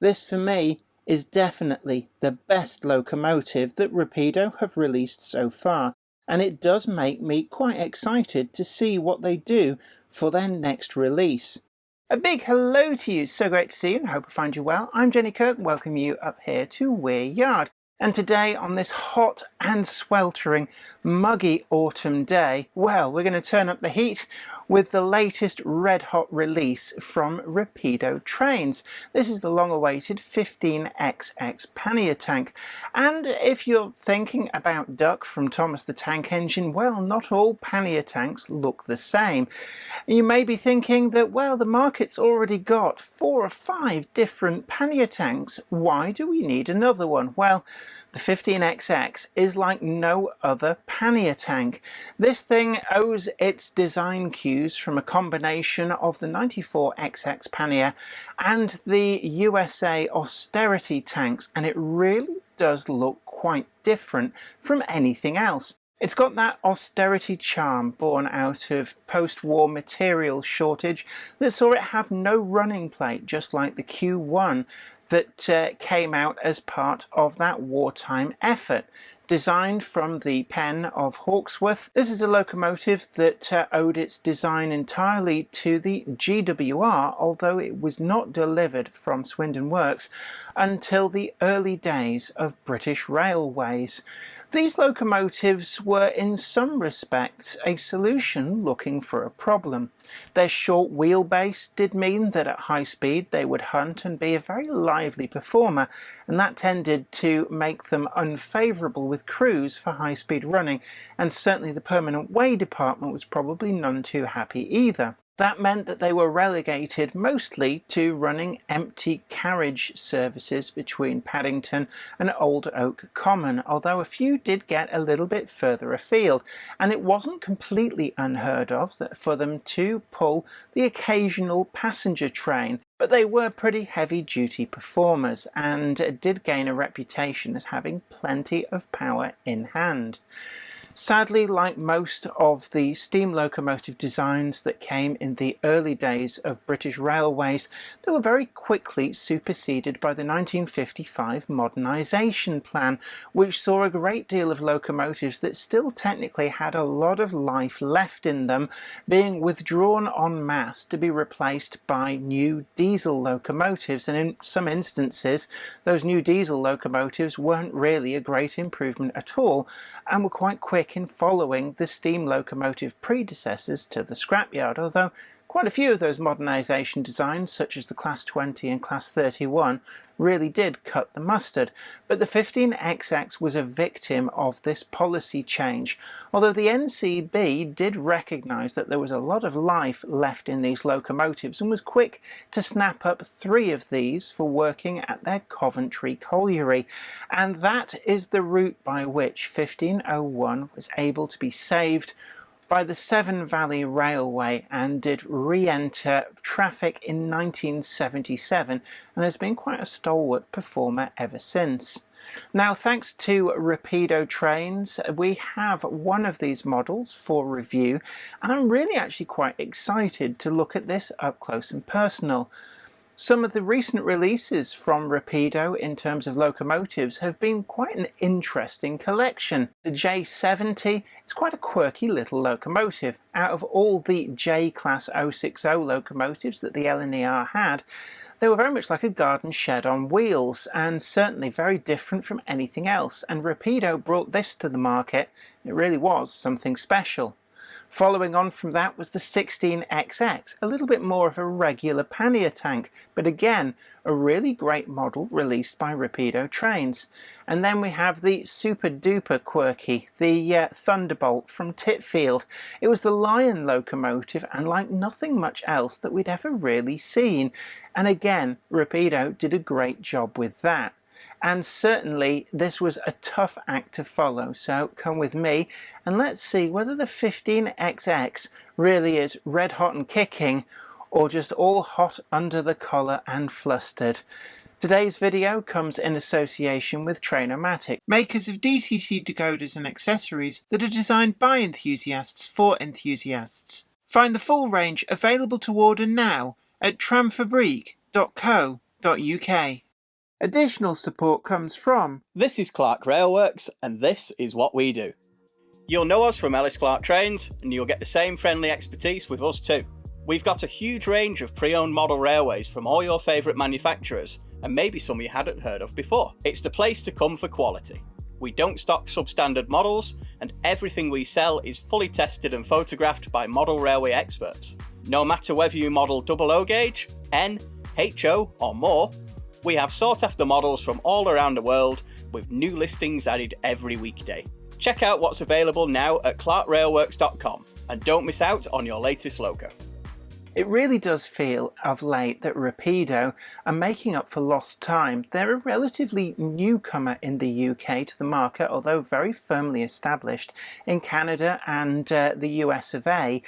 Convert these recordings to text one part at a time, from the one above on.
This for me is definitely the best locomotive that Rapido have released so far, and it does make me quite excited to see what they do for their next release. A big hello to you, so great to see you, I hope I find you well. I'm Jenny Kirk, welcome you up here to Weir Yard. And today on this hot and sweltering, muggy autumn day, well, we're going to turn up the heat with the latest red-hot release from Rapido Trains. This is the long-awaited 15XX Pannier tank. And if you're thinking about Duck from Thomas the Tank Engine, well, not all Pannier tanks look the same. You may be thinking that, well, the market's already got 4 or 5 different Pannier tanks. Why do we need another one? Well, the 15XX is like no other Pannier tank. This thing owes its design cues from a combination of the 94XX Pannier and the USA austerity tanks, and it really does look quite different from anything else. It's got that austerity charm born out of post-war material shortage that saw it have no running plate, just like the Q1 that came out as part of that wartime effort. Designed from the pen of Hawksworth, this is a locomotive that owed its design entirely to the GWR, although it was not delivered from Swindon Works until the early days of British Railways. These locomotives were in some respects a solution looking for a problem. Their short wheelbase did mean that at high speed they would hunt and be a very lively performer, and that tended to make them unfavourable with crews for high-speed running, and certainly the permanent way department was probably none too happy either. That meant that they were relegated mostly to running empty carriage services between Paddington and Old Oak Common, although a few did get a little bit further afield, and it wasn't completely unheard of for them to pull the occasional passenger train. But they were pretty heavy-duty performers and did gain a reputation as having plenty of power in hand. Sadly, like most of the steam locomotive designs that came in the early days of British Railways, they were very quickly superseded by the 1955 modernisation plan, which saw a great deal of locomotives that still technically had a lot of life left in them being withdrawn en masse to be replaced by new diesel locomotives, and in some instances those new diesel locomotives weren't really a great improvement at all and were quite quick in following the steam locomotive predecessors to the scrapyard, although quite a few of those modernisation designs, such as the Class 20 and Class 31, really did cut the mustard. But the 15XX was a victim of this policy change, although the NCB did recognise that there was a lot of life left in these locomotives and was quick to snap up 3 of these for working at their Coventry colliery. And that is the route by which 1501 was able to be saved by the Severn Valley Railway and did re-enter traffic in 1977 and has been quite a stalwart performer ever since. Now, thanks to Rapido Trains, we have one of these models for review, and I'm really actually quite excited to look at this up close and personal. Some of the recent releases from Rapido in terms of locomotives have been quite an interesting collection. The J70 is quite a quirky little locomotive. Out of all the J-Class 060 locomotives that the LNER had, they were very much like a garden shed on wheels, and certainly very different from anything else, and Rapido brought this to the market. It really was something special. Following on from that was the 16XX, a little bit more of a regular Pannier tank, but again, a really great model released by Rapido Trains. And then we have the super duper quirky, the Thunderbolt from Titfield. It was the Lion locomotive and like nothing much else that we'd ever really seen. And again, Rapido did a great job with that. And certainly this was a tough act to follow, so come with me and let's see whether the 15XX really is red hot and kicking or just all hot under the collar and flustered. Today's video comes in association with Trainomatic, makers of DCT decoders and accessories that are designed by enthusiasts for enthusiasts. Find the full range available to order now at tramfabrique.co.uk. Additional support comes from... This is Clark Railworks, and this is what we do. You'll know us from Ellis Clark Trains, and you'll get the same friendly expertise with us too. We've got a huge range of pre-owned model railways from all your favourite manufacturers, and maybe some you hadn't heard of before. It's the place to come for quality. We don't stock substandard models, and everything we sell is fully tested and photographed by model railway experts. No matter whether you model 00 gauge, N, HO or more, we have sought after models from all around the world with new listings added every weekday. Check out what's available now at clarkrailworks.com and don't miss out on your latest loco. It really does feel of late that Rapido are making up for lost time. They're a relatively newcomer in the UK to the market, although very firmly established in Canada and the US of A.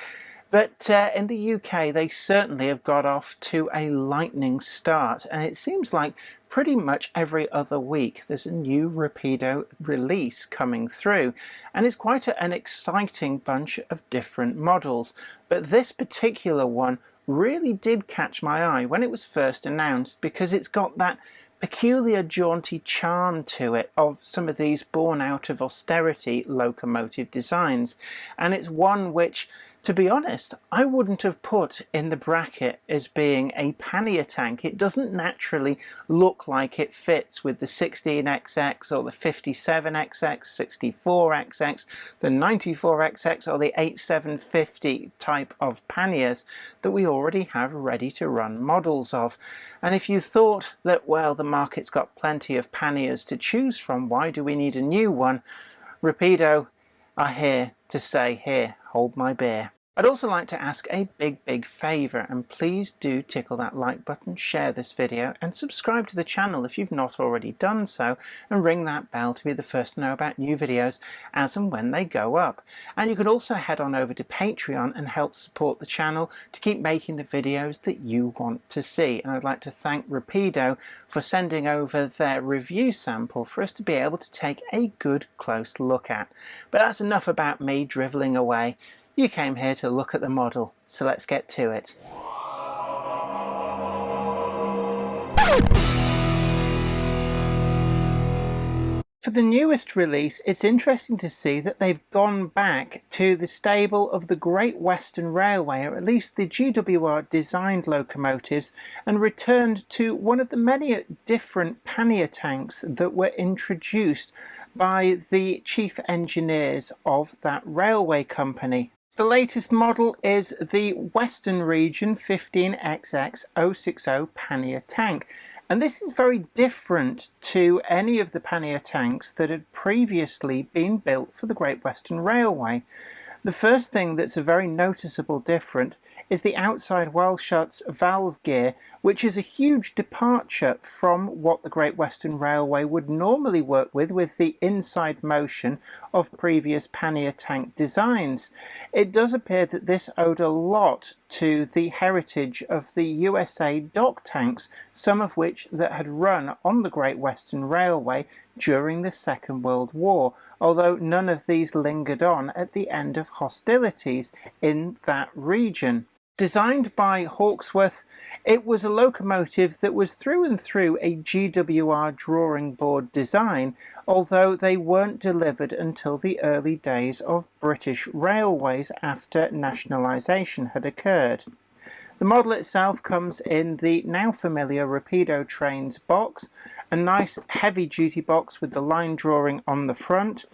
But in the UK, they certainly have got off to a lightning start, and it seems like pretty much every other week there's a new Rapido release coming through, and it's quite an exciting bunch of different models. But this particular one really did catch my eye when it was first announced, because it's got that peculiar jaunty charm to it of some of these born out of austerity locomotive designs, and it's one which, to be honest, I wouldn't have put in the bracket as being a pannier tank. It doesn't naturally look like it fits with the 16XX or the 57XX, 64XX, the 94XX or the 8750 type of panniers that we already have ready to run models of. And if you thought that, well, the market's got plenty of panniers to choose from, why do we need a new one? Rapido are here to say, here, hold my beer. I'd also like to ask a big favour, and please do tickle that like button, share this video and subscribe to the channel if you've not already done so, and ring that bell to be the first to know about new videos as and when they go up. And you can also head on over to Patreon and help support the channel to keep making the videos that you want to see. And I'd like to thank Rapido for sending over their review sample for us to be able to take a good close look at. But that's enough about me drivelling away. You came here to look at the model, so let's get to it. For the newest release, it's interesting to see that they've gone back to the stable of the Great Western Railway, or at least the GWR designed locomotives, and returned to one of the many different pannier tanks that were introduced by the chief engineers of that railway company. The latest model is the Western Region 15XX 060 Pannier tank, and this is very different to any of the pannier tanks that had previously been built for the Great Western Railway. The first thing that's a very noticeable difference is the outside well-shuts valve gear, which is a huge departure from what the Great Western Railway would normally work with the inside motion of previous pannier tank designs. It does appear that this owed a lot to the heritage of the USA dock tanks, some of which that had run on the Great Western Railway during the Second World War, although none of these lingered on at the end of hostilities in that region. Designed by Hawksworth, it was a locomotive that was through and through a GWR drawing board design, although they weren't delivered until the early days of British Railways after nationalisation had occurred. The model itself comes in the now familiar Rapido Trains box, a nice heavy duty box with the line drawing on the front,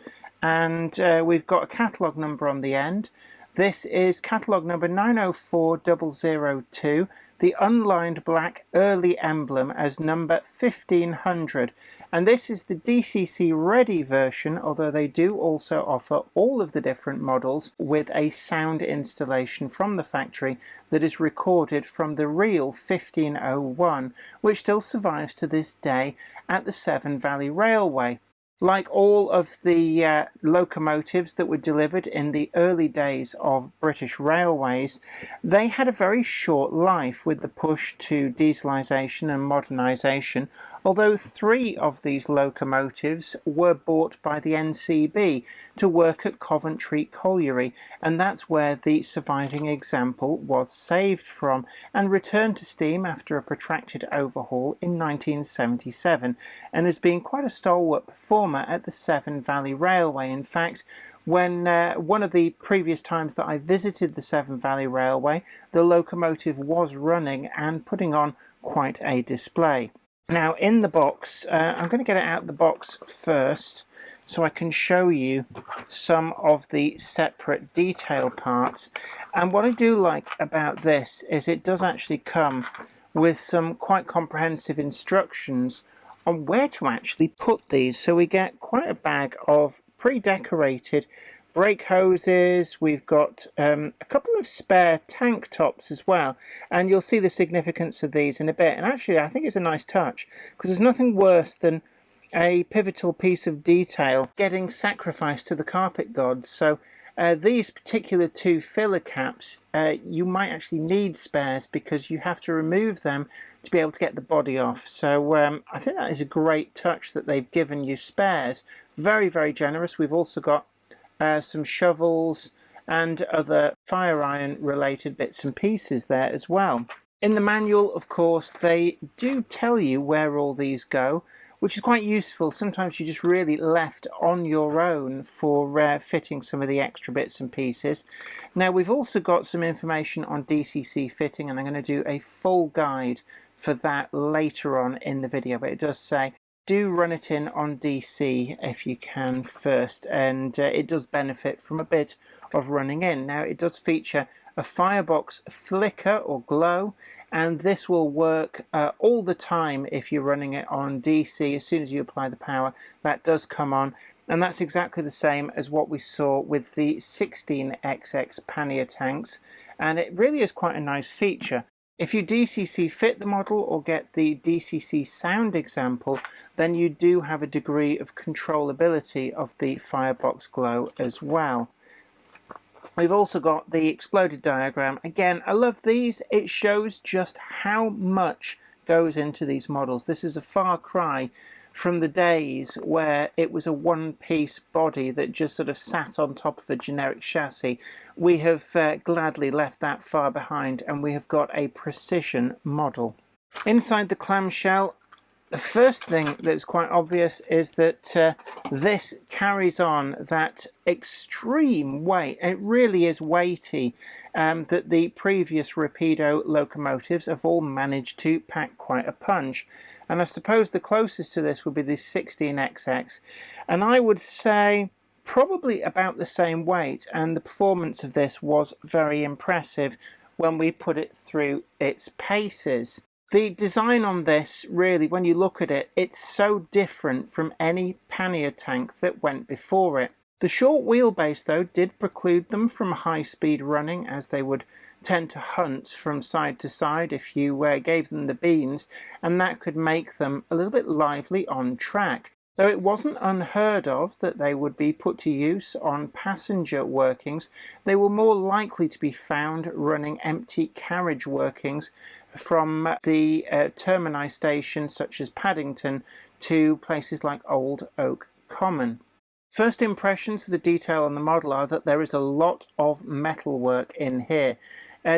and we've got a catalogue number on the end. This is catalogue number 904002, the unlined black early emblem as number 1500, and this is the DCC ready version, although they do also offer all of the different models with a sound installation from the factory that is recorded from the real 1501, which still survives to this day at the Severn Valley Railway. Like all of the locomotives that were delivered in the early days of British Railways, they had a very short life with the push to dieselisation and modernisation, although 3 of these locomotives were bought by the NCB to work at Coventry Colliery, and that's where the surviving example was saved from and returned to steam after a protracted overhaul in 1977, and has been quite a stalwart performer at the Severn Valley Railway. In fact, when one of the previous times that I visited the Severn Valley Railway, the locomotive was running and putting on quite a display. Now in the box, I'm going to get it out of the box first so I can show you some of the separate detail parts. And what I do like about this is it does actually come with some quite comprehensive instructions on where to actually put these. So we get quite a bag of pre-decorated brake hoses. We've got a couple of spare tank tops as well, and you'll see the significance of these in a bit. And actually I think it's a nice touch, because there's nothing worse than a pivotal piece of detail getting sacrificed to the carpet gods. So these particular 2 filler caps, you might actually need spares because you have to remove them to be able to get the body off. So I think that is a great touch that they've given you spares. Very, very generous. We've also got some shovels and other fire iron related bits and pieces there as well. In the manual, of course, they do tell you where all these go, which is quite useful. Sometimes you're just really left on your own for fitting some of the extra bits and pieces. Now we've also got some information on DCC fitting, and I'm going to do a full guide for that later on in the video, but it does say do run it in on DC if you can first, and it does benefit from a bit of running in. Now it does feature a firebox flicker or glow, and this will work all the time if you're running it on DC. As soon as you apply the power, that does come on, and that's exactly the same as what we saw with the 15XX Pannier tanks, and it really is quite a nice feature. If you DCC fit the model or get the DCC sound example, then you do have a degree of controllability of the firebox glow as well. We've also got the exploded diagram. Again, I love these. It shows just how much goes into these models. This is a far cry from the days where it was a one-piece body that just sort of sat on top of a generic chassis. We have gladly left that far behind, and we have got a precision model. Inside the clamshell, the first thing that's quite obvious is that this carries on that extreme weight. It really is weighty, that the previous Rapido locomotives have all managed to pack quite a punch. And I suppose the closest to this would be the 16XX. And I would say probably about the same weight, and the performance of this was very impressive when we put it through its paces. The design on this, really, when you look at it, it's so different from any Pannier tank that went before it. The short wheelbase, though, did preclude them from high-speed running, as they would tend to hunt from side to side if you gave them the beans, and that could make them a little bit lively on track. Though it wasn't unheard of that they would be put to use on passenger workings, they were more likely to be found running empty carriage workings from the termini stations such as Paddington to places like Old Oak Common. First impressions of the detail on the model are that there is a lot of metalwork in here,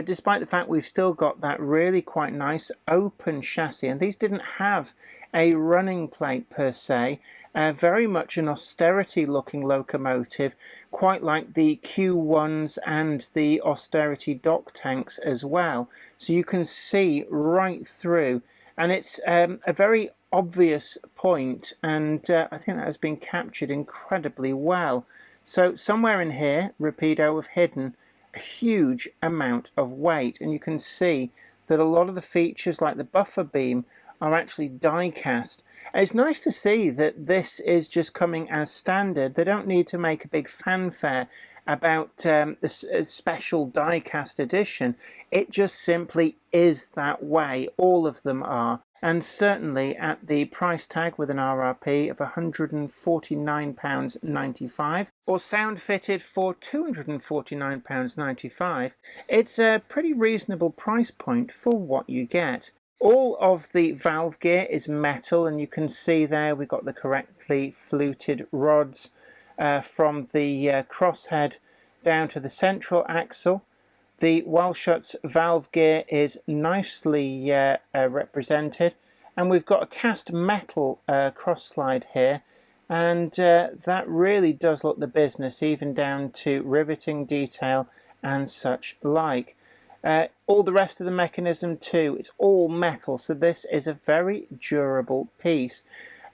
despite the fact we've still got that really quite nice open chassis, and these didn't have a running plate per se. Very much an austerity looking locomotive, quite like the Q1s and the austerity dock tanks as well, so you can see right through, and it's a very obvious point, and I think that has been captured incredibly well. So somewhere in here, Rapido have hidden a huge amount of weight, and you can see that a lot of the features like the buffer beam are actually die cast. And it's nice to see that this is just coming as standard. They don't need to make a big fanfare about this special die cast edition. It just simply is that way. All of them are. And certainly at the price tag with an RRP of £149.95 or sound fitted for £249.95, it's a pretty reasonable price point for what you get. All of the valve gear is metal, and you can see there we've got the correctly fluted rods from the crosshead down to the central axle. The Wellshot's valve gear is nicely represented, and we've got a cast metal cross slide here, and that really does look the business, even down to riveting detail and such like. All the rest of the mechanism too, it's all metal, so this is a very durable piece.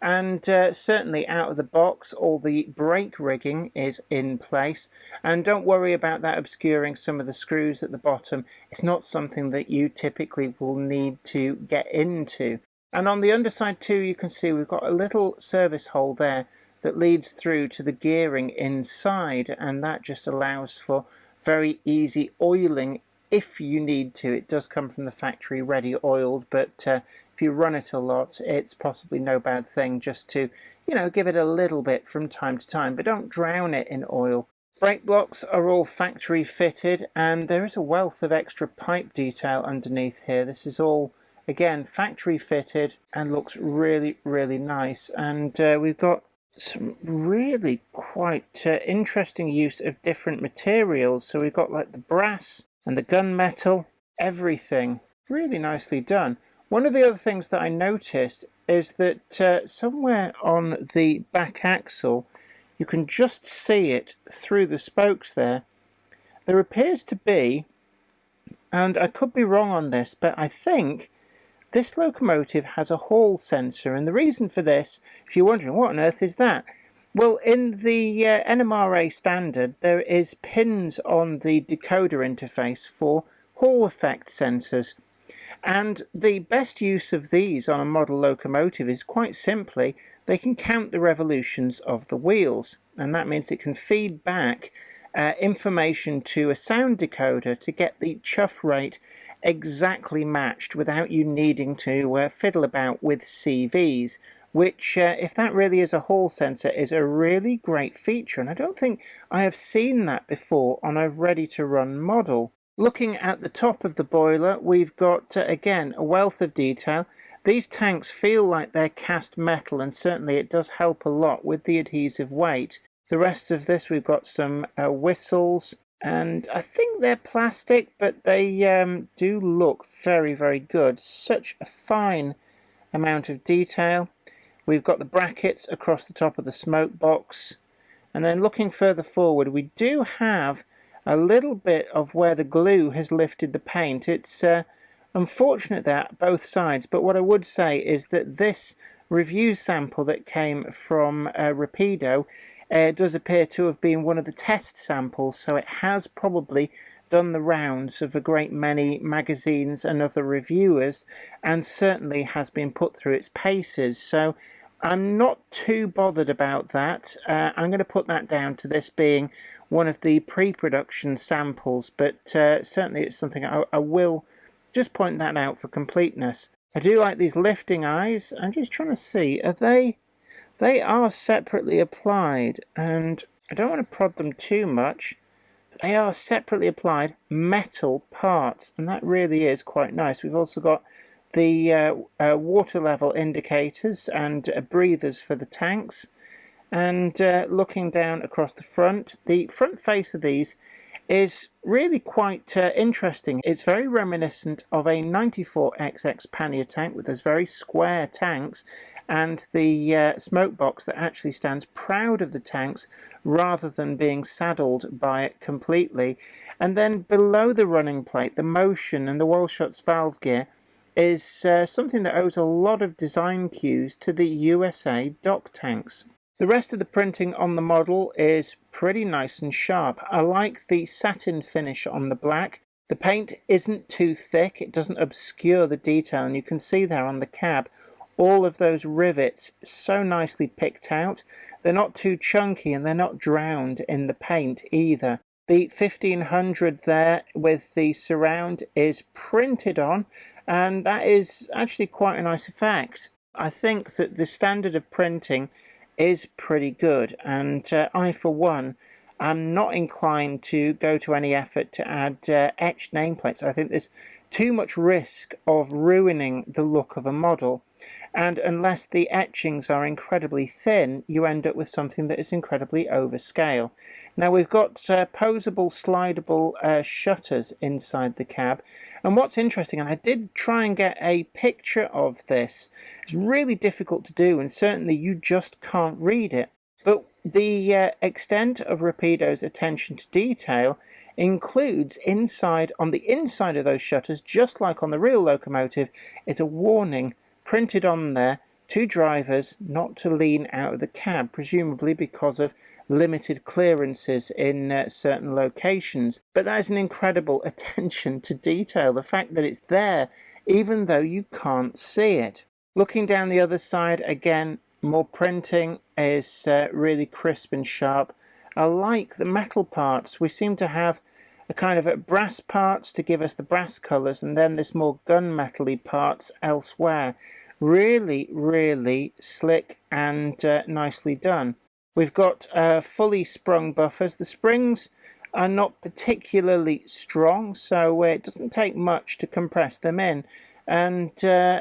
And certainly out of the box, all the brake rigging is in place, and don't worry about that obscuring some of the screws at the bottom. It's not something that you typically will need to get into. And on the underside too, you can see we've got a little service hole there that leads through to the gearing inside, and that just allows for very easy oiling if you need to. It does come from the factory ready oiled, but if you run it a lot, it's possibly no bad thing just to, give it a little bit from time to time, but don't drown it in oil. Brake blocks are all factory fitted, and there is a wealth of extra pipe detail underneath here. This is all, again, factory fitted and looks really, really nice. And we've got some really quite interesting use of different materials. So we've got like the brass and the gunmetal, everything really nicely done. One of the other things that I noticed is that somewhere on the back axle, you can just see it through the spokes there. There appears to be, and I could be wrong on this, but I think this locomotive has a hall sensor, and the reason for this, if you're wondering what on earth is that, well, in the NMRA standard, there is pins on the decoder interface for Hall effect sensors. And the best use of these on a model locomotive is quite simply, they can count the revolutions of the wheels. And that means it can feed back information to a sound decoder to get the chuff rate exactly matched without you needing to fiddle about with CVs. Which, if that really is a hall sensor, is a really great feature, and I don't think I have seen that before on a ready-to-run model. Looking at the top of the boiler, we've got, again, a wealth of detail. These tanks feel like they're cast metal, and certainly it does help a lot with the adhesive weight. The rest of this, we've got some whistles, and I think they're plastic, but they do look very, very good. Such a fine amount of detail. We've got the brackets across the top of the smoke box, and then looking further forward, we do have a little bit of where the glue has lifted the paint. It's unfortunate that both sides, but what I would say is that this review sample that came from Rapido does appear to have been one of the test samples, so it has probably done the rounds of a great many magazines and other reviewers, and certainly has been put through its paces. So I'm not too bothered about that. I'm going to put that down to this being one of the pre-production samples, but certainly it's something I will just point that out for completeness. I do like these lifting eyes. I'm just trying to see, they are separately applied, and I don't want to prod them too much. They are separately applied metal parts, and that really is quite nice. We've also got the water level indicators and breathers for the tanks. And looking down across the front face of these is really quite interesting. It's very reminiscent of a 15XX Pannier tank with those very square tanks, and the smoke box that actually stands proud of the tanks rather than being saddled by it completely. And then below the running plate, the motion and the Wellshot's valve gear is something that owes a lot of design cues to the USA dock tanks. The rest of the printing on the model is pretty nice and sharp. I like the satin finish on the black. The paint isn't too thick, it doesn't obscure the detail, and you can see there on the cab all of those rivets so nicely picked out. They're not too chunky and they're not drowned in the paint either. The 1500 there with the surround is printed on, and that is actually quite a nice effect. I think that the standard of printing is pretty good, and I for one am not inclined to go to any effort to add etched nameplates. I think there's too much risk of ruining the look of a model, and unless the etchings are incredibly thin, you end up with something that is incredibly overscale. Now we've got posable, slidable shutters inside the cab, and what's interesting, and I did try and get a picture of this, it's really difficult to do, and certainly you just can't read it, but the extent of Rapido's attention to detail includes on the inside of those shutters, just like on the real Locomotive, is a warning printed on there to drivers not to lean out of the cab, presumably because of limited clearances in certain locations. But that is an incredible attention to detail, the fact that it's there even though you can't see it. Looking down the other side, again, more printing is really crisp and sharp. I like the metal parts. We seem to have a kind of brass parts to give us the brass colours, and then this more gunmetal-y parts elsewhere. Really, really slick and nicely done. We've got fully sprung buffers. The springs are not particularly strong, so it doesn't take much to compress them in. And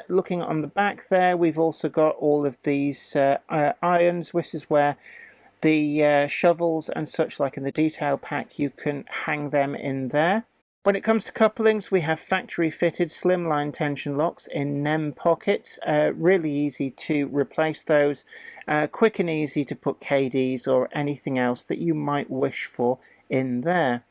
looking on the back there, we've also got all of these irons. This is where the shovels and such like in the detail pack, you can hang them in there. When it comes to couplings, we have factory fitted slimline tension locks in NEM pockets. Really easy to replace those, quick and easy to put KDs or anything else that you might wish for in there.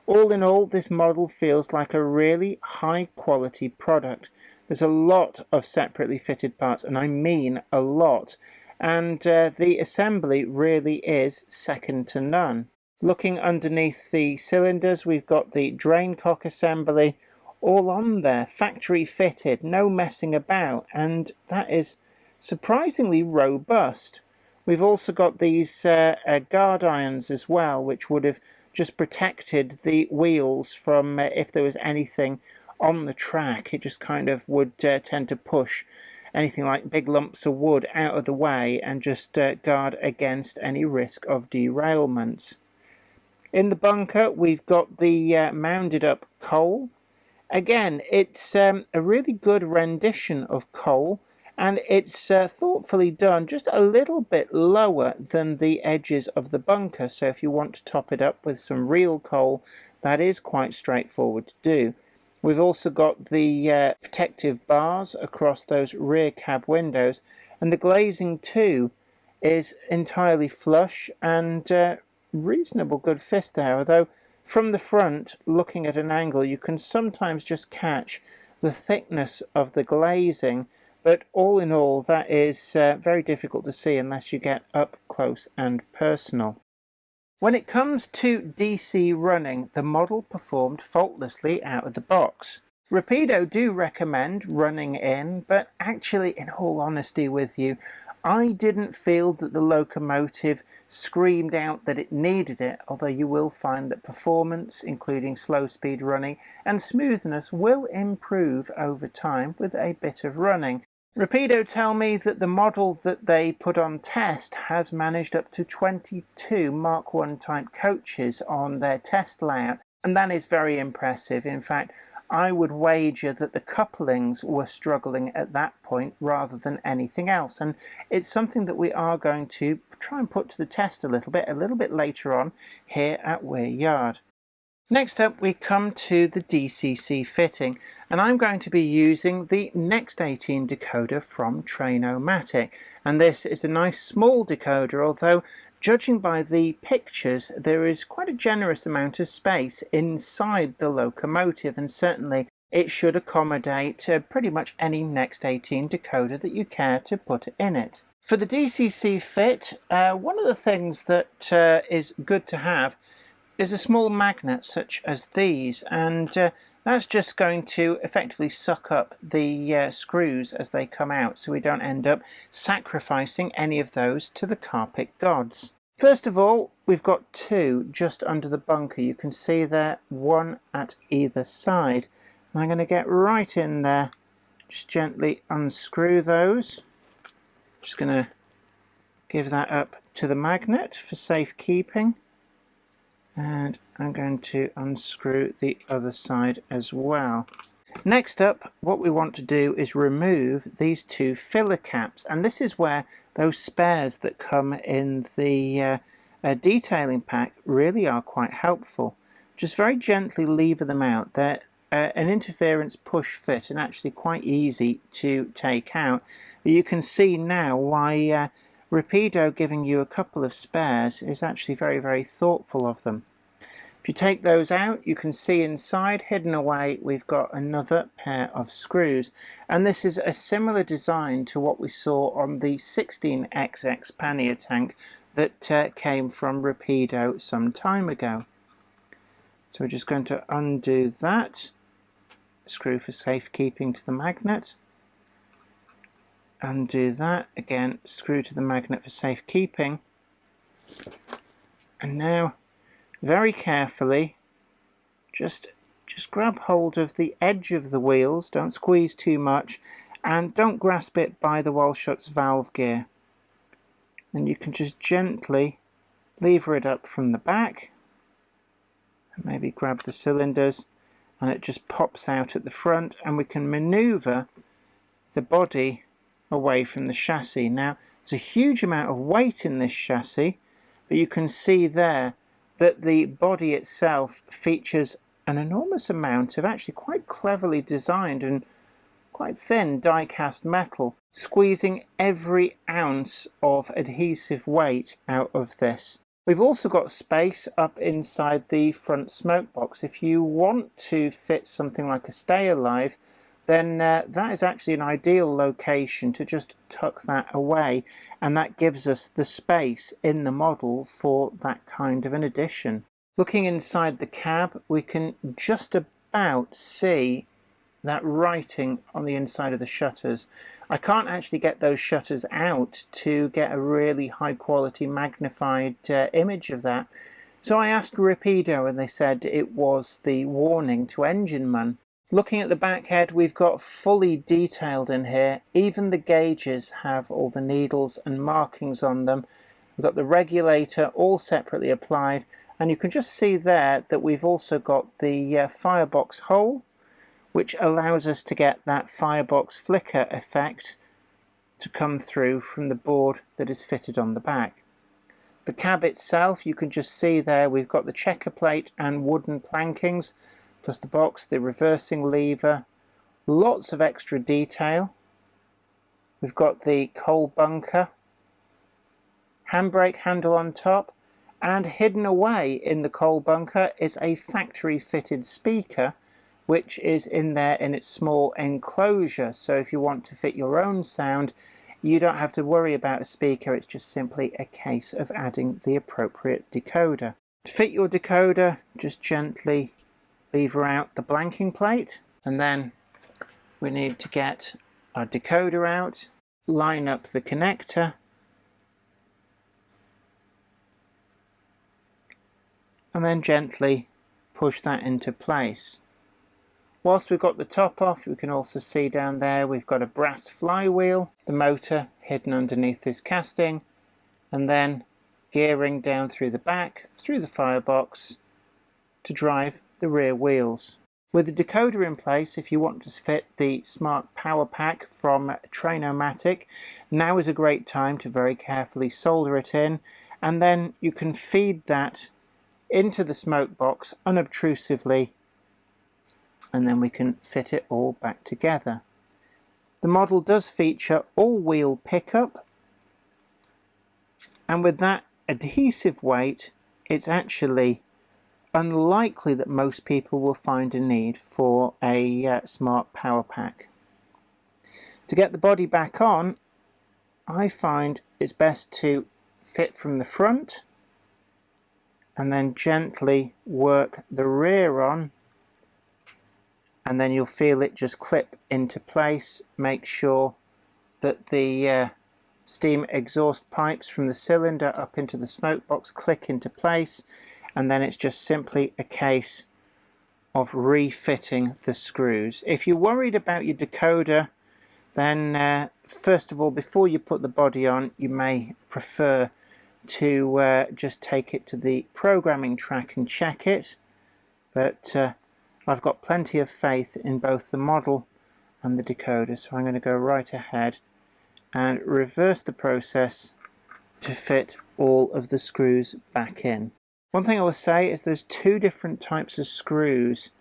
All in all, this model feels like a really high quality product. There's a lot of separately fitted parts, and I mean a lot, and the assembly really is second to none. Looking underneath the cylinders, we've got the drain cock assembly all on there, factory fitted, no messing about, and that is surprisingly robust. We've also got these guard irons as well, which would have just protected the wheels from if there was anything on the track. It just kind of would tend to push anything like big lumps of wood out of the way and just guard against any risk of derailments. In the bunker, we've got the mounded up coal. Again, it's a really good rendition of coal, and it's thoughtfully done, just a little bit lower than the edges of the bunker. So if you want to top it up with some real coal, that is quite straightforward to do. We've also got the protective bars across those rear cab windows, and the glazing too is entirely flush and reasonable good fit there, although from the front, looking at an angle, you can sometimes just catch the thickness of the glazing, but all in all, that is very difficult to see unless you get up close and personal. When it comes to DC running, the model performed faultlessly out of the box. Rapido do recommend running in, but actually, in all honesty with you, I didn't feel that the Locomotive screamed out that it needed it, although you will find that performance, including slow speed running, and smoothness will improve over time with a bit of running. Rapido tell me that the model that they put on test has managed up to 22 Mark I type coaches on their test layout, and that is very impressive. In fact, I would wager that the couplings were struggling at that point rather than anything else, and it's something that we are going to try and put to the test a little bit later on here at Weir Yard. Next up, we come to the DCC fitting, and I'm going to be using the Next 18 decoder from Train-O-Matic, and this is a nice small decoder, although judging by the pictures there is quite a generous amount of space inside the Locomotive, and certainly it should accommodate pretty much any Next 18 decoder that you care to put in it. For the DCC fit, one of the things that is good to have is a small magnet such as these, and that's just going to effectively suck up the screws as they come out, so we don't end up sacrificing any of those to the carpet gods. First of all, we've got two just under the bunker. You can see there, one at either side. And I'm going to get right in there, just gently unscrew those. Just going to give that up to the magnet for safekeeping. And I'm going to unscrew the other side as well. Next up, what we want to do is remove these two filler caps, and this is where those spares that come in the detailing pack really are quite helpful. Just very gently lever them out. They're an interference push fit and actually quite easy to take out. You can see now why Rapido giving you a couple of spares is actually very, very thoughtful of them. If you take those out, you can see inside, hidden away, we've got another pair of screws. And this is a similar design to what we saw on the 15XX Pannier tank that came from Rapido some time ago. So we're just going to undo that. Screw for safekeeping to the magnet. Undo that. Again, screw to the magnet for safekeeping. And now, very carefully, just grab hold of the edge of the wheels, don't squeeze too much, and don't grasp it by the Wellshut's valve gear. And you can just gently lever it up from the back, and maybe grab the cylinders, and it just pops out at the front, and we can maneuver the body away from the chassis. Now, there's a huge amount of weight in this chassis, but you can see there that the body itself features an enormous amount of actually quite cleverly designed and quite thin die-cast metal, squeezing every ounce of adhesive weight out of this. We've also got space up inside the front smoke box. If you want to fit something like a stay alive, then that is actually an ideal location to just tuck that away, and that gives us the space in the model for that kind of an addition. Looking inside the cab, we can just about see that writing on the inside of the shutters. I can't actually get those shutters out to get a really high quality magnified image of that, so I asked Rapido and they said it was the warning to engine man. Looking at the back head, we've got fully detailed in here. Even the gauges have all the needles and markings on them. We've got the regulator all separately applied, and you can just see there that we've also got the firebox hole, which allows us to get that firebox flicker effect to come through from the board that is fitted on the back. The cab itself, you can just see there, we've got the checker plate and wooden plankings, plus the box, the reversing lever, lots of extra detail. We've got the coal bunker, handbrake handle on top, and hidden away in the coal bunker is a factory fitted speaker, which is in there in its small enclosure. So if you want to fit your own sound, you don't have to worry about a speaker, it's just simply a case of adding the appropriate decoder. To fit your decoder, just gently lever out the blanking plate, and then we need to get our decoder out, line up the connector, and then gently push that into place. Whilst we've got the top off, we can also see down there we've got a brass flywheel, the motor hidden underneath this casting, and then gearing down through the back, through the firebox, to drive the rear wheels. With the decoder in place, if you want to fit the smart power pack from Trainomatic, now is a great time to very carefully solder it in, and then you can feed that into the smoke box unobtrusively, and then we can fit it all back together. The model does feature all-wheel pickup, and with that adhesive weight, it's actually unlikely that most people will find a need for a smart power pack. To get the body back on, I find it's best to fit from the front and then gently work the rear on, and then you'll feel it just clip into place. Make sure that the steam exhaust pipes from the cylinder up into the smoke box click into place, and then it's just simply a case of refitting the screws. If you're worried about your decoder, then first of all, before you put the body on, you may prefer to just take it to the programming track and check it, but I've got plenty of faith in both the model and the decoder, so I'm going to go right ahead and reverse the process to fit all of the screws back in. One thing I will say is there's two different types of screws,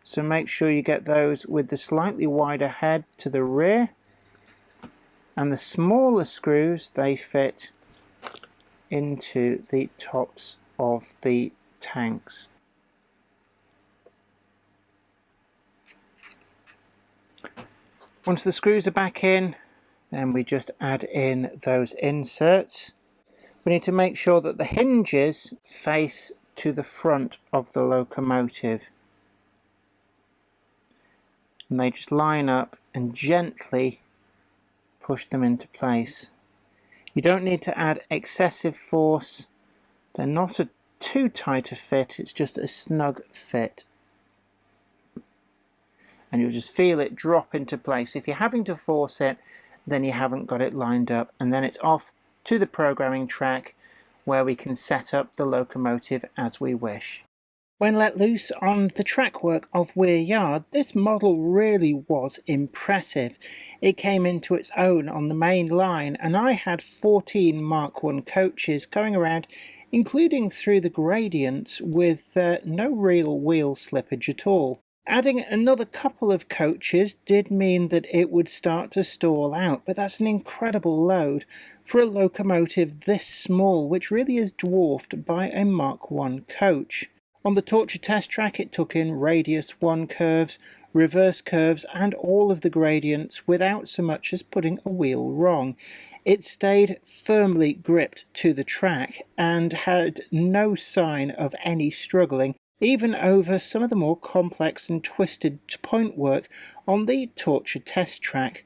so make sure you get those with the slightly wider head to the rear, and the smaller screws, they fit into the tops of the tanks. Once the screws are back in, then we just add in those inserts. We need to make sure that the hinges face to the front of the locomotive, and they just line up and gently push them into place. You don't need to add excessive force. They're not a too tight a fit, it's just a snug fit. And you'll just feel it drop into place. If you're having to force it, then you haven't got it lined up, and then it's off to the programming track where we can set up the locomotive as we wish. When let loose on the track work of Weir Yard, this model really was impressive. It came into its own on the main line, and I had 14 Mark I coaches going around, including through the gradients, with no real wheel slippage at all. Adding another couple of coaches did mean that it would start to stall out, but that's an incredible load for a locomotive this small, which really is dwarfed by a Mark I coach. On the torture test track, it took in radius 1 curves, reverse curves, and all of the gradients without so much as putting a wheel wrong. It stayed firmly gripped to the track and had no sign of any struggling, even over some of the more complex and twisted point work on the torture test track.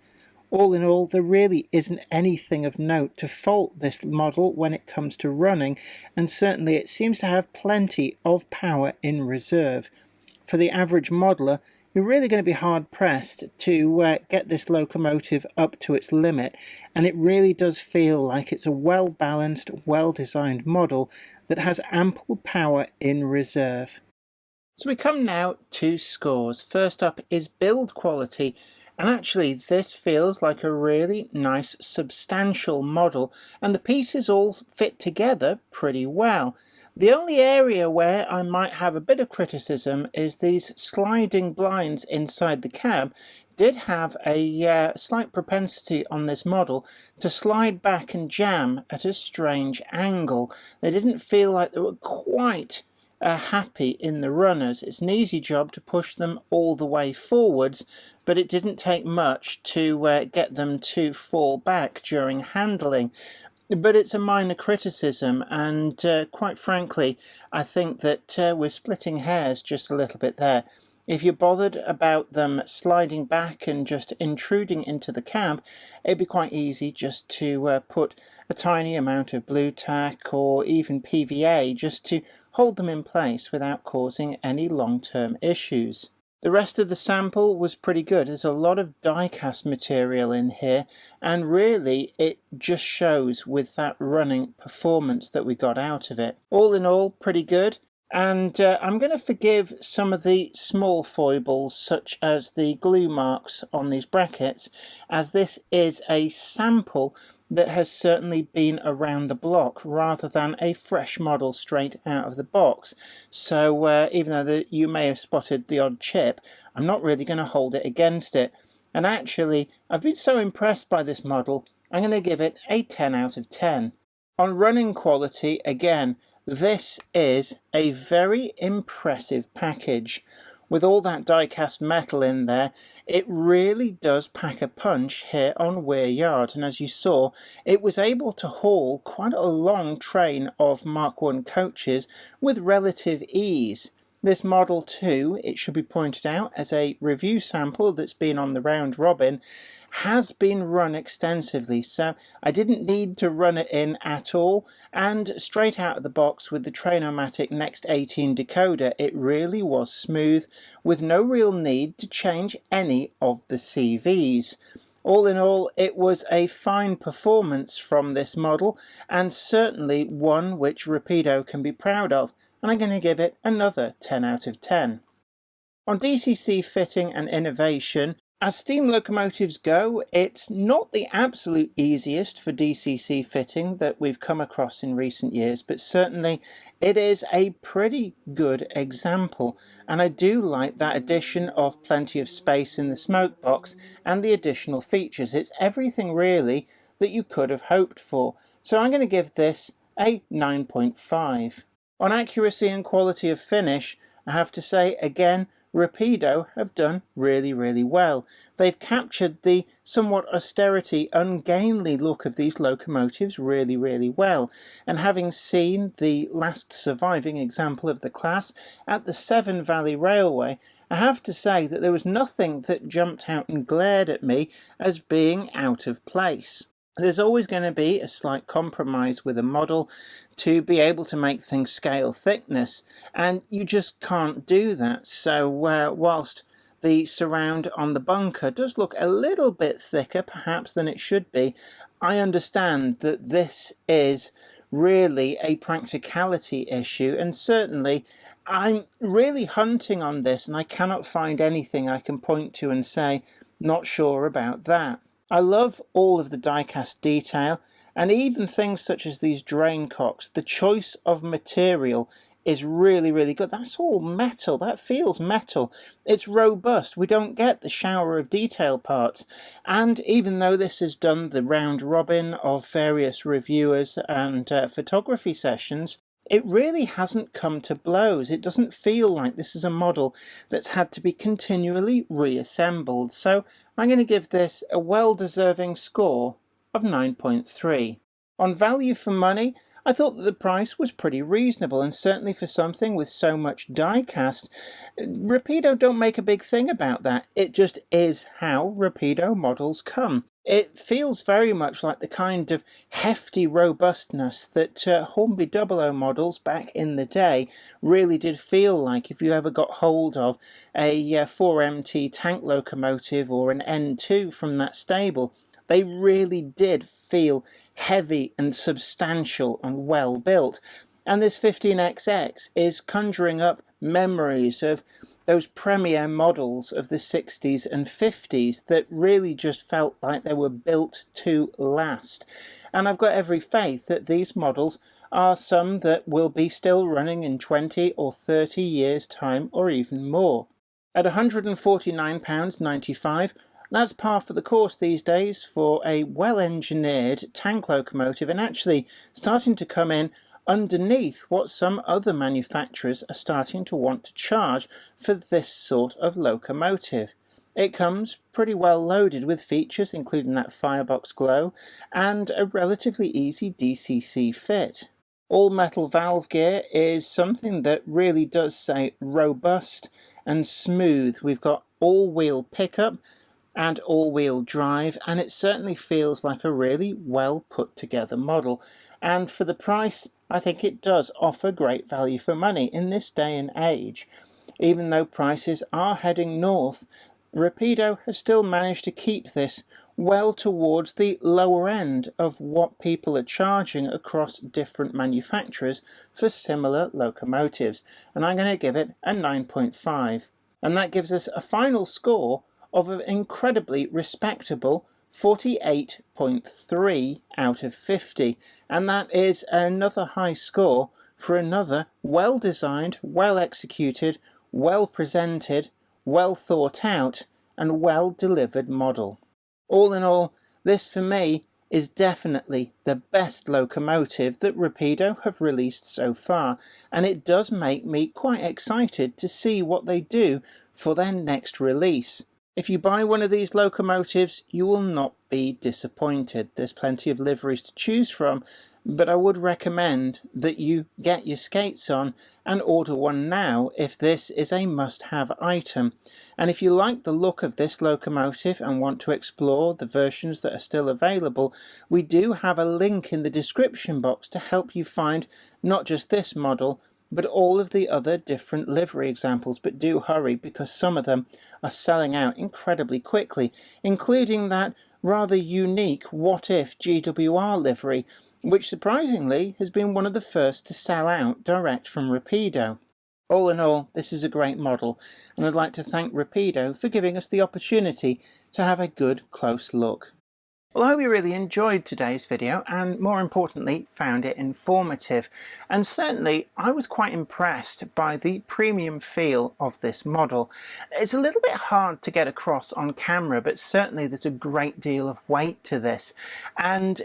All in all, there really isn't anything of note to fault this model when it comes to running, and certainly it seems to have plenty of power in reserve. For the average modeler, you're really going to be hard pressed to get this locomotive up to its limit, and it really does feel like it's a well balanced, well designed model that has ample power in reserve. So we come now to scores. First up is build quality, and actually this feels like a really nice substantial model, and the pieces all fit together pretty well. The only area where I might have a bit of criticism is these sliding blinds inside the cab did have a slight propensity on this model to slide back and jam at a strange angle. They didn't feel like they were quite happy in the runners. It's an easy job to push them all the way forwards, but it didn't take much to get them to fall back during handling. But it's a minor criticism, and quite frankly, I think that we're splitting hairs just a little bit there. If you're bothered about them sliding back and just intruding into the cab, it'd be quite easy just to put a tiny amount of blue tack or even PVA just to hold them in place without causing any long-term issues. The rest of the sample was pretty good. There's a lot of die-cast material in here, and really it just shows with that running performance that we got out of it. All in all, pretty good. And I'm going to forgive some of the small foibles, such as the glue marks on these brackets, as this is a sample that has certainly been around the block rather than a fresh model straight out of the box. So even though you may have spotted the odd chip, I'm not really going to hold it against it. And actually, I've been so impressed by this model, I'm going to give it a 10 out of 10. On running quality, again, this is a very impressive package. With all that die-cast metal in there, it really does pack a punch here on Weir Yard, and as you saw, it was able to haul quite a long train of Mark I coaches with relative ease. This Model 2, it should be pointed out, as a review sample that's been on the round robin, has been run extensively, so I didn't need to run it in at all, and straight out of the box with the Trainomatic Next 18 decoder, it really was smooth, with no real need to change any of the CVs. All in all, it was a fine performance from this model, and certainly one which Rapido can be proud of, and I'm going to give it another 10 out of 10. On DCC fitting and innovation, as steam locomotives go, it's not the absolute easiest for DCC fitting that we've come across in recent years, but certainly it is a pretty good example, and I do like that addition of plenty of space in the smoke box and the additional features. It's everything really that you could have hoped for, so I'm going to give this a 9.5. On accuracy and quality of finish, I have to say again, Rapido have done really well. They've captured the somewhat austerity, ungainly look of these locomotives really well, and having seen the last surviving example of the class at the Severn Valley Railway, I have to say that there was nothing that jumped out and glared at me as being out of place. There's always going to be a slight compromise with a model to be able to make things scale thickness, and you just can't do that. So whilst the surround on the bunker does look a little bit thicker perhaps than it should be, I understand that this is really a practicality issue, and certainly I'm really hunting on this and I cannot find anything I can point to and say, not sure about that. I love all of the die-cast detail, and even things such as these drain cocks. The choice of material is really good. That's all metal. That feels metal. It's robust. We don't get the shower of detail parts. And even though this has done the round robin of various reviewers and photography sessions, it really hasn't come to blows. It doesn't feel like this is a model that's had to be continually reassembled. So I'm going to give this a well-deserving score of 9.3. On value for money, I thought that the price was pretty reasonable, and certainly for something with so much die-cast, Rapido don't make a big thing about that. It just is how Rapido models come. It feels very much like the kind of hefty robustness that Hornby 00 models back in the day really did feel like if you ever got hold of a 4MT tank locomotive or an N2 from that stable. They really did feel heavy and substantial and well built. And this 15XX is conjuring up memories of those premier models of the 60s and 50s that really just felt like they were built to last. And I've got every faith that these models are some that will be still running in 20 or 30 years' time or even more. At £149.95, that's par for the course these days for a well-engineered tank locomotive, and actually starting to come in underneath what some other manufacturers are starting to want to charge for this sort of locomotive. It comes pretty well loaded with features including that firebox glow and a relatively easy DCC fit. All metal valve gear is something that really does say robust and smooth. We've got all-wheel pickup and all-wheel drive, and it certainly feels like a really well put together model, and for the price I think it does offer great value for money in this day and age. Even though prices are heading north, Rapido has still managed to keep this well towards the lower end of what people are charging across different manufacturers for similar locomotives, and I'm going to give it a 9.5, and that gives us a final score of an incredibly respectable 48.3 out of 50, and that is another high score for another well-designed, well-executed, well-presented, well-thought-out and well-delivered model. All in all, this for me is definitely the best locomotive that Rapido have released so far, and it does make me quite excited to see what they do for their next release. If you buy one of these locomotives, you will not be disappointed. There's plenty of liveries to choose from, but I would recommend that you get your skates on and order one now if this is a must-have item. And if you like the look of this locomotive and want to explore the versions that are still available, we do have a link in the description box to help you find not just this model, but all of the other different livery examples. But do hurry, because some of them are selling out incredibly quickly, including that rather unique What If GWR livery, which surprisingly has been one of the first to sell out direct from Rapido. All in all, this is a great model, and I'd like to thank Rapido for giving us the opportunity to have a good close look. Well, I hope you really enjoyed today's video and, more importantly, found it informative. And certainly I was quite impressed by the premium feel of this model. It's a little bit hard to get across on camera, but certainly there's a great deal of weight to this. And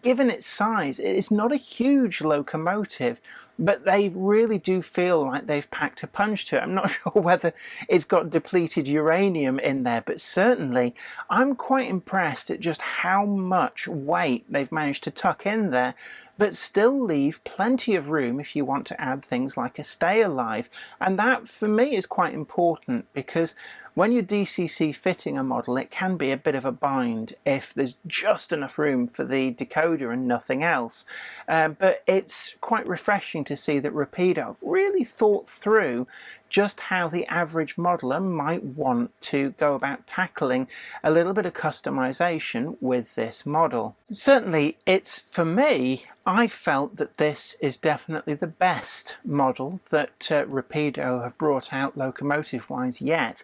given its size, it's not a huge locomotive, but they really do feel like they've packed a punch to it. I'm not sure whether it's got depleted uranium in there, but certainly I'm quite impressed at just how much weight they've managed to tuck in there, but still leave plenty of room if you want to add things like a stay alive. And that for me is quite important, because when you're DCC fitting a model, it can be a bit of a bind if there's just enough room for the decoder and nothing else. But it's quite refreshing to see that Rapido have really thought through just how the average modeler might want to go about tackling a little bit of customization with this model. Certainly it's, for me, I felt that this is definitely the best model that Rapido have brought out locomotive-wise yet.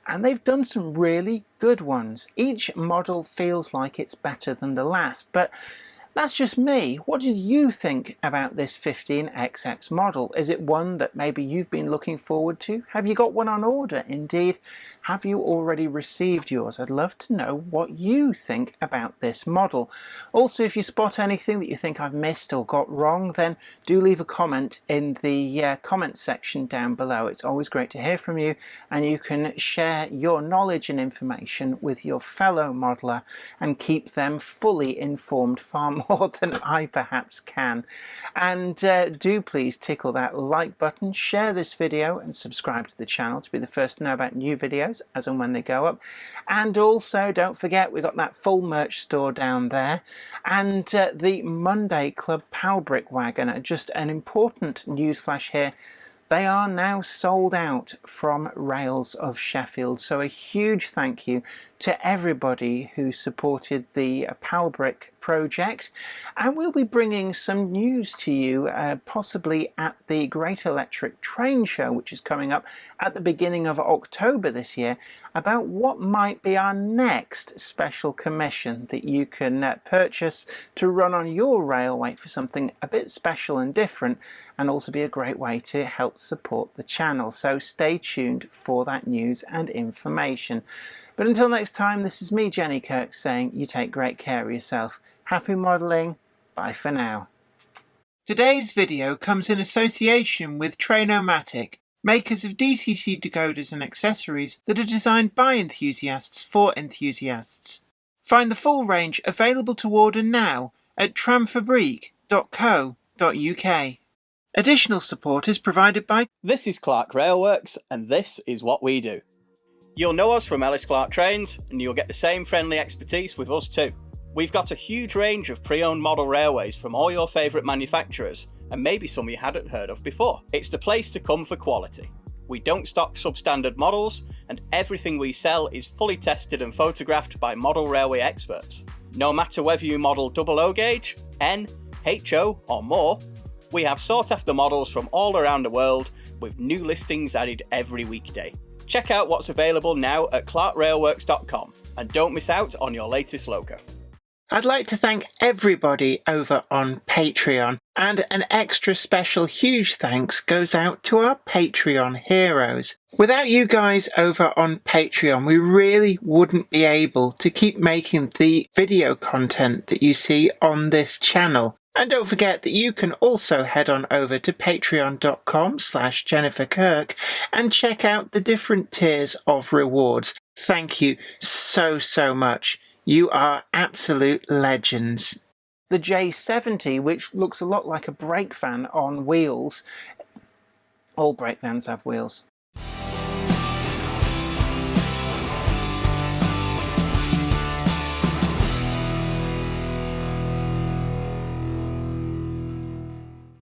And they've done some really good ones. Each model feels like it's better than the last, but that's just me. What do you think about this 15XX model? Is it one that maybe you've been looking forward to? Have you got one on order? Indeed, have you already received yours? I'd love to know what you think about this model. Also, if you spot anything that you think I've missed or got wrong, then do leave a comment in the comment section down below. It's always great to hear from you, and you can share your knowledge and information with your fellow modeler and keep them fully informed far more than I perhaps can. And do please tickle that like button, share this video and subscribe to the channel to be the first to know about new videos as and when they go up. And also don't forget, we've got that full merch store down there, and the Monday Club Pal Brick Wagon. Just an important news flash here: they are now sold out from Rails of Sheffield, so a huge thank you to everybody who supported the Palbrick project. And we'll be bringing some news to you possibly at the Great Electric Train Show, which is coming up at the beginning of October this year, about what might be our next special commission that you can purchase to run on your railway for something a bit special and different, and also be a great way to help support the channel. So stay tuned for that news and information. But until next time, this is me, Jenny Kirk, saying you take great care of yourself. Happy modelling. Bye for now. Today's video comes in association with Trainomatic, makers of DCC decoders and accessories that are designed by enthusiasts for enthusiasts. Find the full range available to order now at tramfabrique.co.uk. Additional support is provided by... This is Clark Railworks, and this is what we do. You'll know us from Ellis Clark Trains, and you'll get the same friendly expertise with us too. We've got a huge range of pre-owned model railways from all your favourite manufacturers, and maybe some you hadn't heard of before. It's the place to come for quality. We don't stock substandard models, and everything we sell is fully tested and photographed by model railway experts. No matter whether you model double O gauge, N, HO or more, we have sought after models from all around the world with new listings added every weekday. Check out what's available now at clarkrailworks.com and don't miss out on your latest loco. I'd like to thank everybody over on Patreon, and an extra special huge thanks goes out to our Patreon heroes. Without you guys over on Patreon, we really wouldn't be able to keep making the video content that you see on this channel. And don't forget that you can also head on over to patreon.com/JenniferKirk and check out the different tiers of rewards. Thank you so much. You are absolute legends. The J70, which looks a lot like a brake van on wheels. All brake vans have wheels.